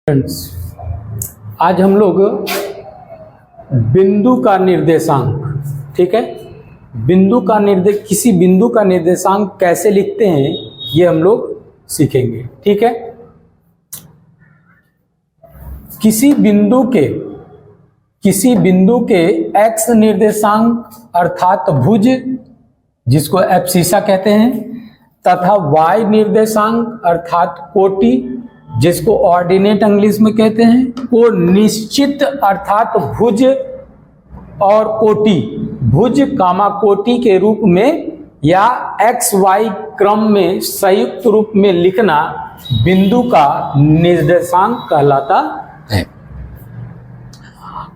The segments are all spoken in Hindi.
फ्रेंड्स, आज हम लोग बिंदु का निर्देशांक, ठीक है, किसी बिंदु का निर्देशांक कैसे लिखते हैं ये हम लोग सीखेंगे। ठीक है, किसी बिंदु के x निर्देशांक अर्थात भुज, जिसको एब्सिसा कहते हैं, तथा y निर्देशांक अर्थात कोटि, जिसको ऑर्डिनेट इंग्लिश में कहते हैं, को निश्चित अर्थात भुज और कोटि, भुज कामा कोटि के रूप में या एक्स वाई क्रम में संयुक्त रूप में लिखना बिंदु का निर्देशांक कहलाता है।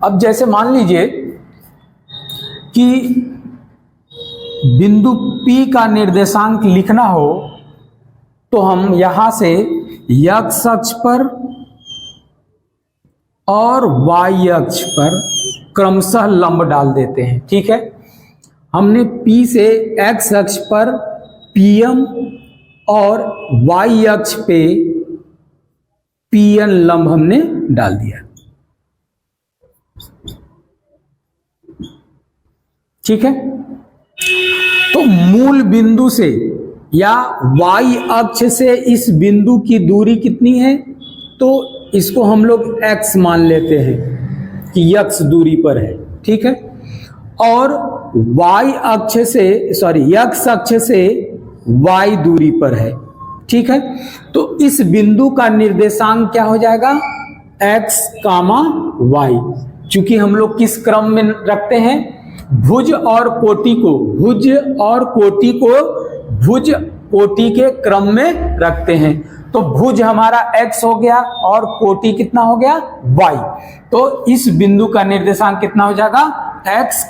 अब जैसे मान लीजिए कि बिंदु P का निर्देशांक लिखना हो तो हम यहां से x अक्ष पर और y अक्ष पर क्रमशः लंब डाल देते हैं। ठीक है, हमने P से x अक्ष पर PM और y अक्ष पे PN लंब हमने डाल दिया। ठीक है, तो मूल बिंदु से या y अक्ष से इस बिंदु की दूरी कितनी है, तो इसको हम लोग x मान लेते हैं कि x दूरी पर है। ठीक है, और x अक्ष से y दूरी पर है। ठीक है, तो इस बिंदु का निर्देशांक क्या हो जाएगा, x, y। चूंकि हम लोग किस क्रम में रखते हैं, भुज और कोटि के क्रम में रखते हैं। तो भुज हमारा x हो गया और कोटि कितना हो गया, y। तो इस बिंदु का निर्देशांक कितना हो जाएगा, x,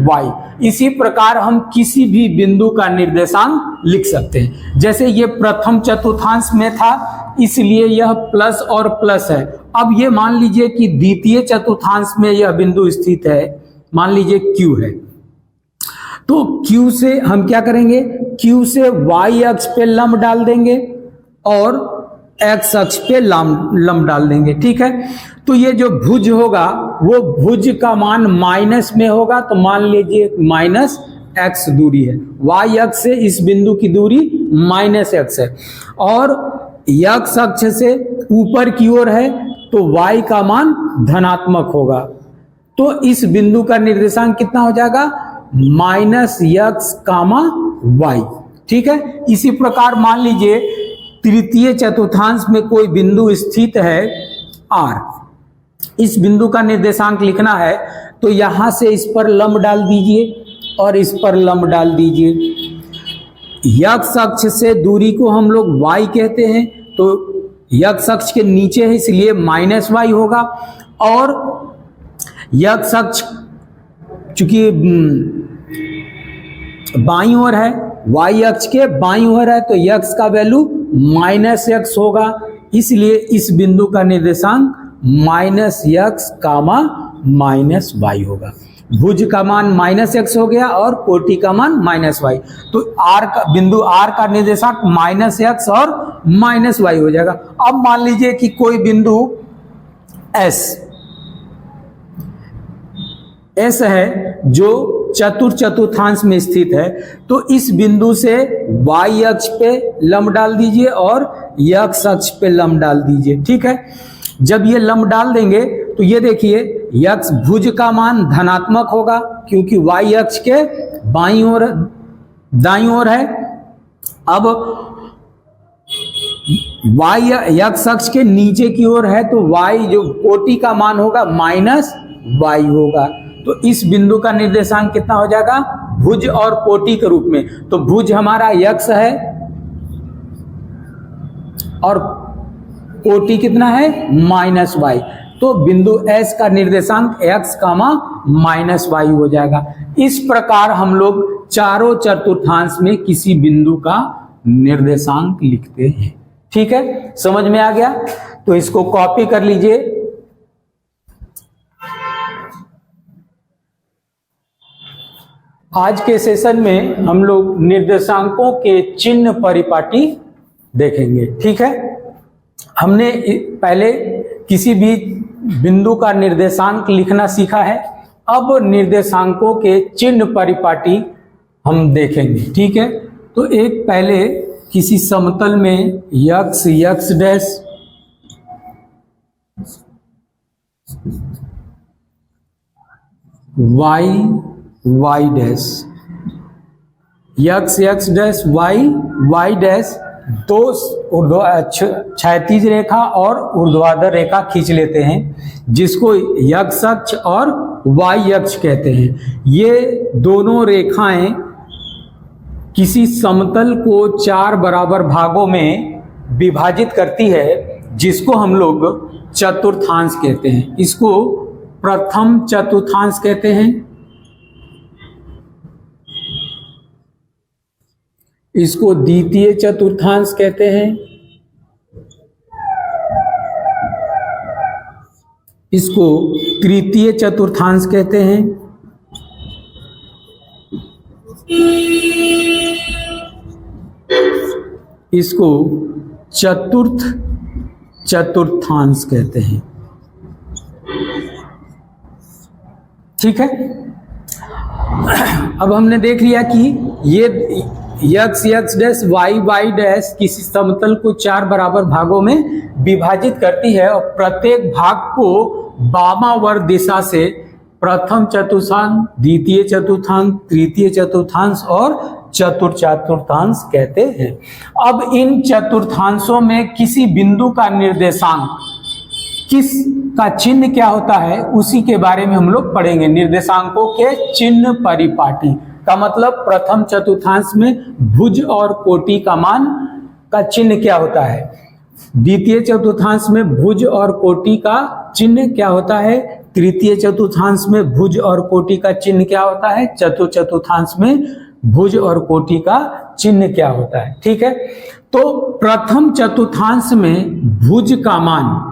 y। इसी प्रकार हम किसी भी बिंदु का निर्देशांक लिख सकते हैं। जैसे ये प्रथम चतुर्थांश में था इसलिए यह प्लस और प्लस है। अब ये मान लीजिए कि द्वितीय चतुर्थांश में यह बिंदु स्थित है, मान लीजिए Q है, तो Q से हम क्या करेंगे, Q से y अक्ष पे लंब डाल देंगे और x अक्ष पे लंब डाल देंगे। ठीक है, तो ये जो भुज होगा वो भुज का मान माइनस में होगा, तो मान लीजिए माइनस x दूरी है, y अक्ष से इस बिंदु की दूरी माइनस x है, और x अक्ष से ऊपर की ओर है तो y का मान धनात्मक होगा। तो इस बिंदु का निर्देशांक कितना हो जाएगा, -x, y। ठीक है, इसी प्रकार मान लीजिए तृतीय चतुर्थांश में कोई बिंदु स्थित है R, इस बिंदु का निर्देशांक लिखना है तो यहां से इस पर लंब डाल दीजिए और इस पर लंब डाल दीजिए। x अक्ष से दूरी को हम लोग y कहते हैं, तो x अक्ष के नीचे है इसलिए -y होगा, और x अक्ष चूंकि बाईं ओर है, y अक्ष के बाईं ओर है, तो x का वैल्यू -x होगा, इसलिए इस बिंदु का निर्देशांक -x, -y होगा। भुज का मान -x हो गया और कोटि का मान -y, तो बिंदु R का निर्देशांक -x और -y हो जाएगा। अब मान लीजिए कि कोई बिंदु S है जो चतुर्थांश में स्थित है, तो इस बिंदु से y अक्ष पे लंब डाल दीजिए और x अक्ष पे लंब डाल दीजिए। ठीक है, जब ये लंब डाल देंगे तो ये देखिए x भुज का मान धनात्मक होगा क्योंकि y अक्ष के बाईं ओर दाईं ओर है। अब x अक्ष के नीचे की ओर है तो y जो कोटि का मान होगा -y होगा। तो इस बिंदु का निर्देशांक कितना हो जाएगा, भुज और कोटि के रूप में, तो भुज हमारा x है और कोटि कितना है, -y। तो बिंदु S का निर्देशांक x, -y हो जाएगा। इस प्रकार हम लोग चारों चतुर्थांश में किसी बिंदु का निर्देशांक लिखते हैं। ठीक है, समझ में आ गया, तो इसको कॉपी कर लीजिए। आज के सेशन में हम लोग निर्देशांकों के चिन्ह परिपाटी देखेंगे। ठीक है। हमने पहले किसी भी बिंदु का निर्देशांक लिखना सीखा है। अब निर्देशांकों के चिन्ह परिपाटी हम देखेंगे, ठीक है। तो एक पहले किसी समतल में X X dash, Y Y dash, X X dash Y Y dash, दो क्षैतिज रेखा और ऊर्ध्वाधर रेखा खींच लेते हैं, जिसको यक्स अक्ष और वाई अक्ष कहते हैं। ये दोनों रेखाएं किसी समतल को 4 बराबर भागों में विभाजित करती है, जिसको हम लोग चतुर्थांश कहते हैं। इसको प्रथम चतुर्थांश कहते हैं, इसको द्वितीय चतुर्थांश कहते हैं, इसको तृतीय चतुर्थांश कहते हैं, इसको चतुर्थ चतुर्थांश कहते हैं, ठीक है। अब हमने देख लिया कि ये X X dash Y Y dash किसी समतल को 4 बराबर भागों में विभाजित करती है और प्रत्येक भाग को वामावर्त दिशा से प्रथम चतुर्थांश, द्वितीय चतुर्थांश, तृतीय चतुर्थांश और चतुर्थ चतुर्थांश कहते हैं। अब इन चतुर्थांशों में किसी बिंदु का निर्देशांक, किस का चिन्ह क्या होता है, उसी के बारे में हम लोग पढ़ेंगे। निर्देशांकों के चिन्ह परिपाटी का मतलब प्रथम चतुर्थांश में भुज और कोटि का मान का चिन्ह क्या होता है, द्वितीय चतुर्थांश में भुज और कोटि का चिन्ह क्या होता है, तृतीय चतुर्थांश में भुज और कोटि का चिन्ह क्या होता है, चतुर्थ चतुर्थांश में भुज और कोटि का चिन्ह क्या होता है, ठीक है। तो प्रथम चतुर्थांश में भुज का मान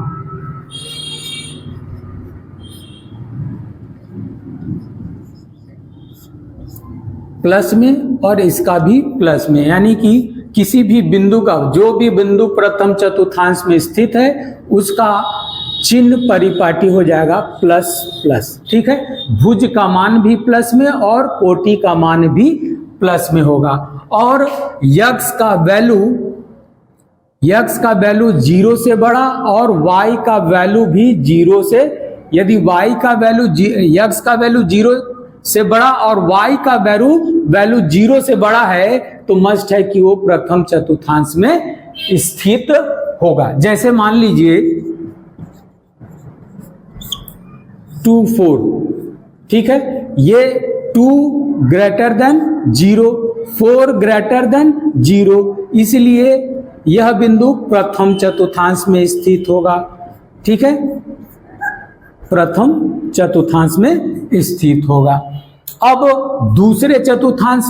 प्लस में और इसका भी प्लस में, यानी कि किसी भी बिंदु का, जो भी बिंदु प्रथम चतुर्थांश में स्थित है उसका चिन्ह परिपाटी हो जाएगा प्लस प्लस, ठीक है। भुज का मान भी प्लस में और कोटि का मान भी प्लस में होगा। और यक्स का वैल्यू 0 से बड़ा और वाई का वैल्यू भी 0 से, यदि वाई का वैल्यू यक्स का वैल्यू 0 से बड़ा और वाई का वैल्यू 0 से बड़ा है तो मस्ट है कि वो प्रथम चतुर्थांश में स्थित होगा। जैसे मान लीजिए 2 4, ठीक है, ये 2 ग्रेटर देन 0, 4 ग्रेटर देन 0, इसलिए यह बिंदु प्रथम चतुर्थांश में स्थित होगा, ठीक है, प्रथम चतुर्थांश में स्थित होगा। अब दूसरे चतुर्थांश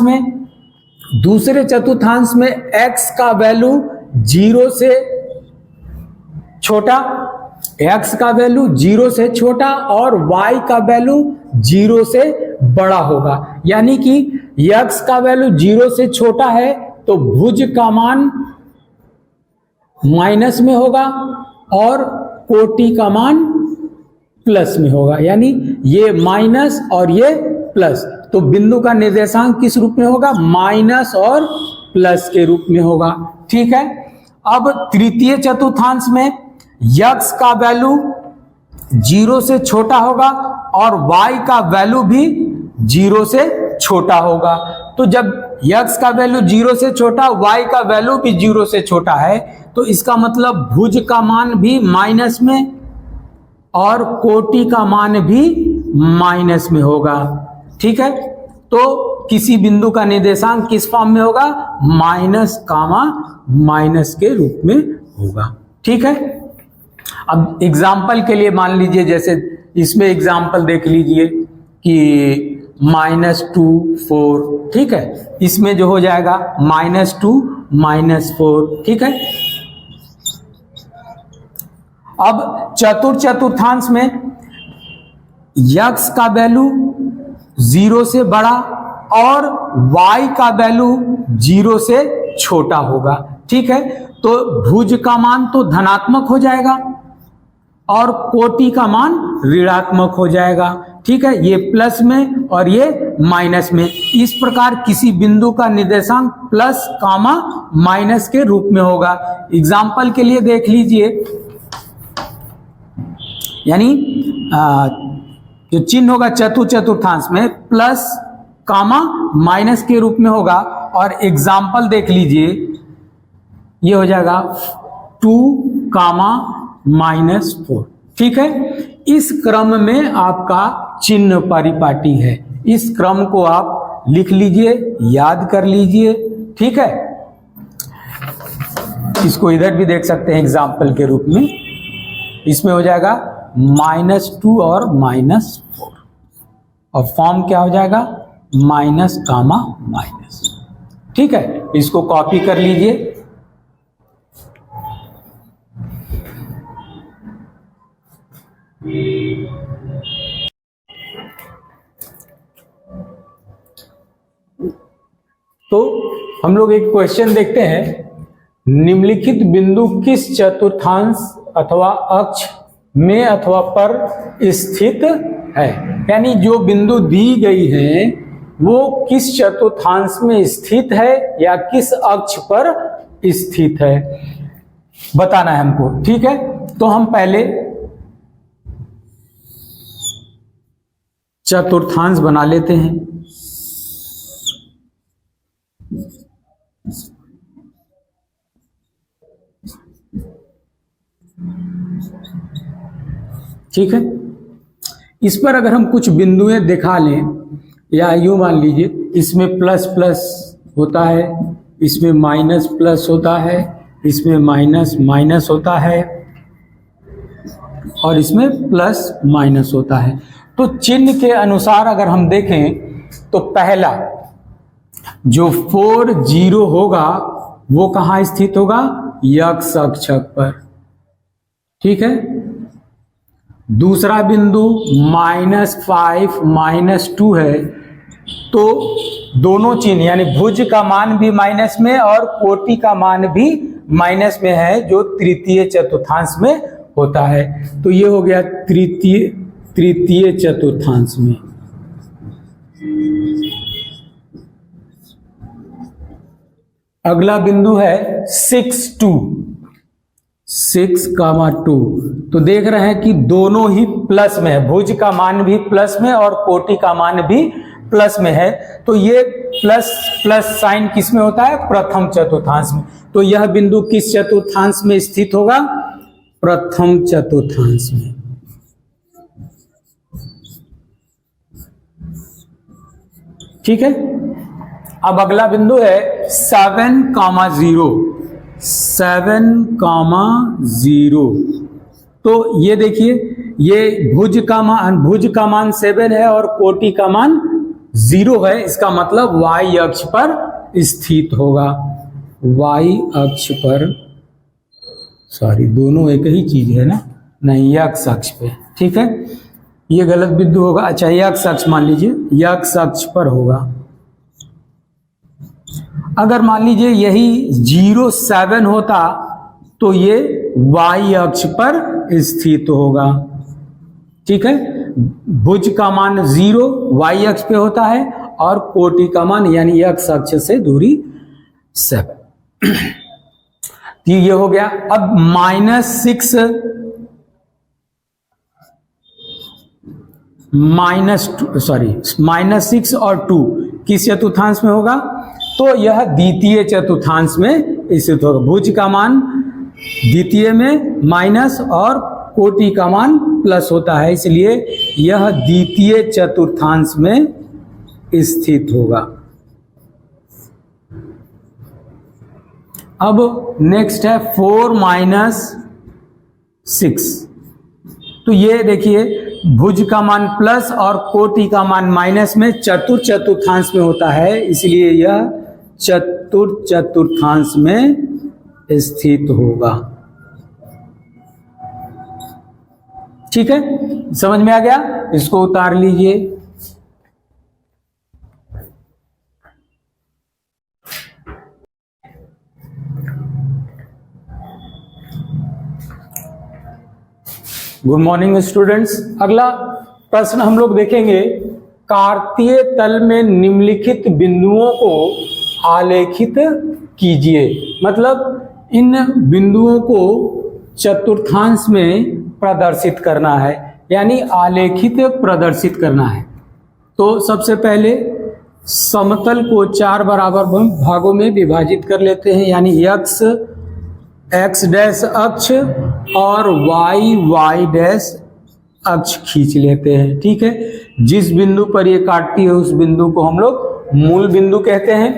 में x का वैल्यू 0 से छोटा, x का वैल्यू 0 से छोटा और y का वैल्यू 0 से बड़ा होगा, यानी कि x का वैल्यू 0 से छोटा है तो भुज का मान माइनस में होगा और कोटि का मान प्लस में होगा, यानी ये माइनस और ये प्लस, तो बिंदु का निर्देशांक किस रूप में होगा, माइनस और प्लस के रूप में होगा, ठीक है। अब तृतीय चतुर्थांश में यक्स का वैल्यू 0 से छोटा होगा और y का वैल्यू भी 0 से छोटा होगा। तो जब यक्स का वैल्यू 0 से छोटा, y का वैल्यू भी 0 से छोटा है, तो इसका मतलब भुज का मान भी माइनस में और कोटि का मान भी माइनस में होगा, ठीक है। तो किसी बिंदु का निर्देशांक किस फॉर्म में होगा, माइनस कामा माइनस के रूप में होगा, ठीक है। अब एग्जाम्पल के लिए मान लीजिए, जैसे इसमें एग्जाम्पल देख लीजिए कि -2 4, ठीक है, इसमें जो हो जाएगा -2 -4, ठीक है। अब चतुर्थ चतुर्थांश में यक्स का वैल्यू 0 से बड़ा और y का वैल्यू 0 से छोटा होगा, ठीक है, तो भुज का मान तो धनात्मक हो जाएगा और कोटि का मान ऋणात्मक हो जाएगा। ठीक है, ये प्लस में और ये माइनस में। इस प्रकार किसी बिंदु का निर्देशांक प्लस कामा माइनस के रूप में होगा। एग्जाम्पल के लिए देख लीजिए, यानी जो चिन्ह होगा चतुर्थांश में प्लस कामा माइनस के रूप में होगा। और एग्जाम्पल देख लीजिए, ये हो जाएगा 2 कामा माइनस 4। ठीक है, इस क्रम में आपका चिन्ह परिपाटी है। इस क्रम को आप लिख लीजिए, याद कर लीजिए। ठीक है, इसको इधर भी देख सकते हैं एग्जाम्पल के रूप में। इसमें हो जाएगा -2 और -4 और फॉर्म क्या हो जाएगा माइनस कामा माइनस। ठीक है, इसको कॉपी कर लीजिए। तो हम लोग एक क्वेश्चन देखते हैं, निम्नलिखित बिंदु किस चतुर्थांश अथवा अक्ष में अथवा पर स्थित है। यानी जो बिंदु दी गई है वो किस चतुर्थांश में स्थित है या किस अक्ष पर स्थित है, बताना है हमको। ठीक है, तो हम पहले चतुर्थांश बना लेते हैं। ठीक है, इस पर अगर हम कुछ बिंदुएं दिखा लें, या यूं मान लीजिए इसमें प्लस प्लस होता है, इसमें माइनस प्लस होता है, इसमें माइनस माइनस होता है और इसमें प्लस माइनस होता है। तो चिन्ह के अनुसार अगर हम देखें तो पहला जो 4 0 होगा वो कहाँ स्थित होगा, यक्ष अक्ष पर। ठीक है, दूसरा बिंदु -5 -2 है, तो दोनों चिन्ह यानी भुज का मान भी माइनस में और कोटि का मान भी माइनस में है, जो तृतीय चतुर्थांश में होता है। तो ये हो गया तृतीय चतुर्थांश में। अगला बिंदु है 6 2 6,2। तो देख रहे हैं कि दोनों ही प्लस में है, भुज का मान भी प्लस में और कोटि का मान भी प्लस में है। तो ये प्लस प्लस साइन किस में होता है, प्रथम चतुर्थांश में। तो यह बिंदु किस चतुर्थांश में स्थित होगा, प्रथम चतुर्थांश में। ठीक है, अब अगला बिंदु है 7,0 7,0। तो ये देखिए, ये भुज का मान 7 है और कोटि का मान 0 है। इसका मतलब y अक्ष पर स्थित होगा, y अक्ष पर, सॉरी दोनों एक ही चीज है ना, नहीं x अक्ष पे। ठीक है, ये गलत बिंदु होगा। अच्छा, x अक्ष मान लीजिए, x अक्ष पर होगा। अगर मान लीजिए यही 0 7 होता तो ये y अक्ष पर स्थित होगा। ठीक है, भुज का मान 0 y अक्ष पे होता है और कोटि का मान यानी x अक्ष से दूरी 7। ये हो गया। अब -6 और 2 किस चतुर्थांश में होगा, तो यह द्वितीय चतुर्थांश में स्थित होगा। भुज का मान द्वितीय में माइनस और कोटि का मान प्लस होता है, इसलिए यह द्वितीय चतुर्थांश में स्थित होगा। अब नेक्स्ट है 4 -6। तो ये देखिए, भुज का मान प्लस और कोटि का मान माइनस में चतुर्थांश में होता है, इसलिए यह चतुर्थांश में स्थित होगा। ठीक है, समझ में आ गया, इसको उतार लीजिए। Good morning students. अगला प्रश्न हम लोग देखेंगे, कार्तीय तल में निम्नलिखित बिंदुओं को आलेखित कीजिए। मतलब इन बिंदुओं को चतुर्थांश में प्रदर्शित करना है, यानी आलेखित प्रदर्शित करना है। तो सबसे पहले समतल को 4 बराबर भागों में विभाजित कर लेते हैं, यानी x डैश अक्ष और y डैश अक्ष खींच लेते हैं। ठीक है, जिस बिंदु पर ये काटती है उस बिंदु को हम लोग मूल बिंदु कहते हैं।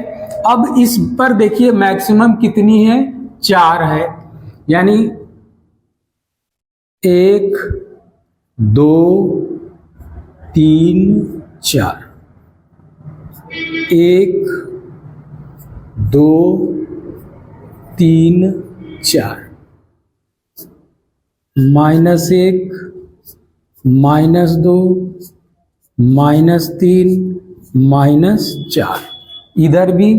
अब इस पर देखिए मैक्सिमम कितनी है, 4 है, यानी 1 2 3 4, 1 2 3 4, -1 -2 -3 -4, इधर भी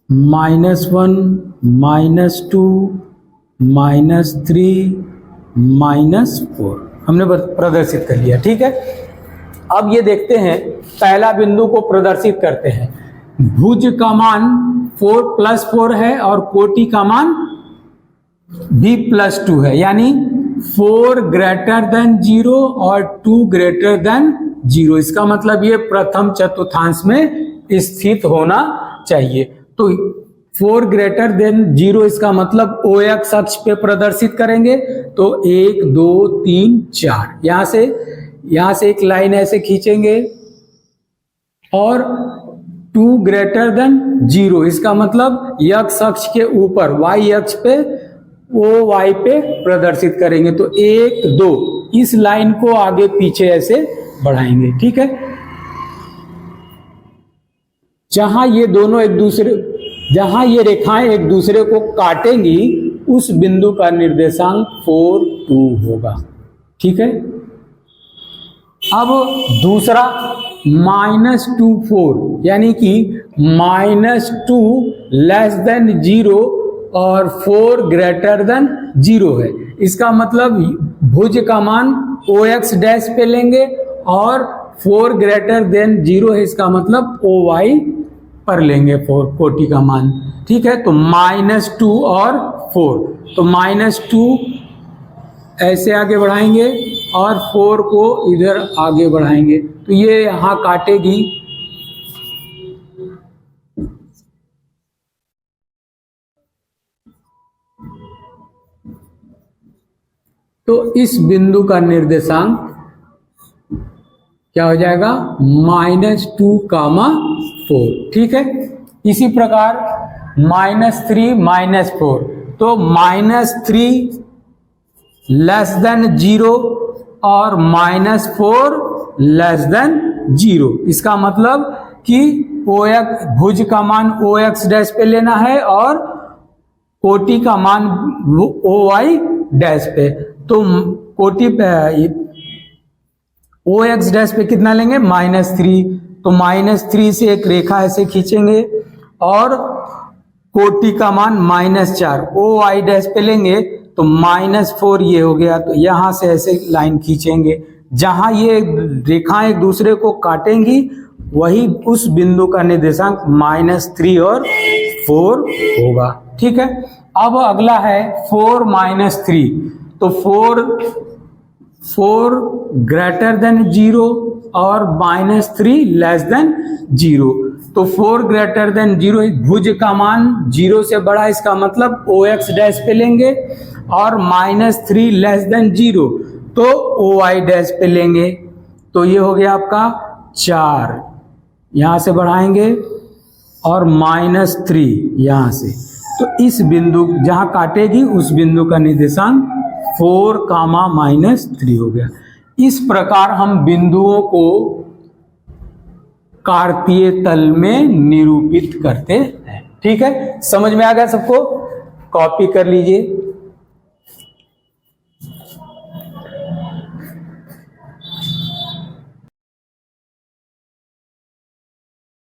-1 -2 -3 -4 हमने प्रदर्शित कर लिया। ठीक है, अब ये देखते हैं, पहला बिंदु को प्रदर्शित करते हैं। भुज का मान 4 + 4 है और कोटि का मान भी +2 है, यानी 4 > 0 और 2 > 0। इसका मतलब ये प्रथम चतुर्थांश में स्थित होना चाहिए। तो 4 > 0 इसका मतलब OX अक्ष पे प्रदर्शित करेंगे। तो 1 2 3 4, यहां से एक लाइन ऐसे खींचेंगे और 2 > 0 इसका मतलब X अक्ष के ऊपर Y अक्ष पे OY पे प्रदर्शित करेंगे। तो 1 2 इस लाइन को आगे पीछे ऐसे बढ़ाएंगे। ठीक है, जहां ये रेखाएं एक दूसरे को काटेंगी उस बिंदु का निर्देशांक 4 2 होगा। ठीक है, अब दूसरा -2 4, यानी कि -2 < 0 और 4 > 0 है। इसका मतलब भुज का मान OX डैश पे लेंगे और 4 > 0 है, इसका मतलब OY पर लेंगे 4 कोटि का मान। ठीक है, तो -2 और 4, तो -2 ऐसे आगे बढ़ाएंगे और 4 को इधर आगे बढ़ाएंगे, तो ये यहां काटेगी। तो इस बिंदु का निर्देशांक क्या हो जाएगा, -2, 4। ठीक है, इसी प्रकार -3 4, तो -3 < 0 और -4 < 0। इसका मतलब कि भुज का मान OX डैश पे लेना है और कोटि का मान OY डैश पे। तो कोटि पे OX डैश पे कितना लेंगे, -3, तो -3 से एक रेखा ऐसे खींचेंगे और कोटि का मान -4 OY डैश पे लेंगे, तो -4 ये हो गया। तो यहां से ऐसे लाइन खींचेंगे, जहां ये रेखाएं एक दूसरे को काटेंगी वही उस बिंदु का निर्देशांक -3 और 4 होगा। ठीक है, अब अगला है 4 - 3, तो 4 > 0 और -3 < 0। तो 4 > 0, भुज का मान 0 से बड़ा, इसका मतलब OX डैश पे लेंगे और -3 < 0 तो OY डैश पे लेंगे। तो ये हो गया आपका 4, यहां से बढ़ाएंगे और -3 यहां से। तो इस बिंदु जहां काटेगी उस बिंदु का निर्देशांक 4, -3 हो गया। इस प्रकार हम बिंदुओं को कार्तीय तल में निरूपित करते हैं। ठीक है, समझ में आ गया सबको? कॉपी कर लीजिए।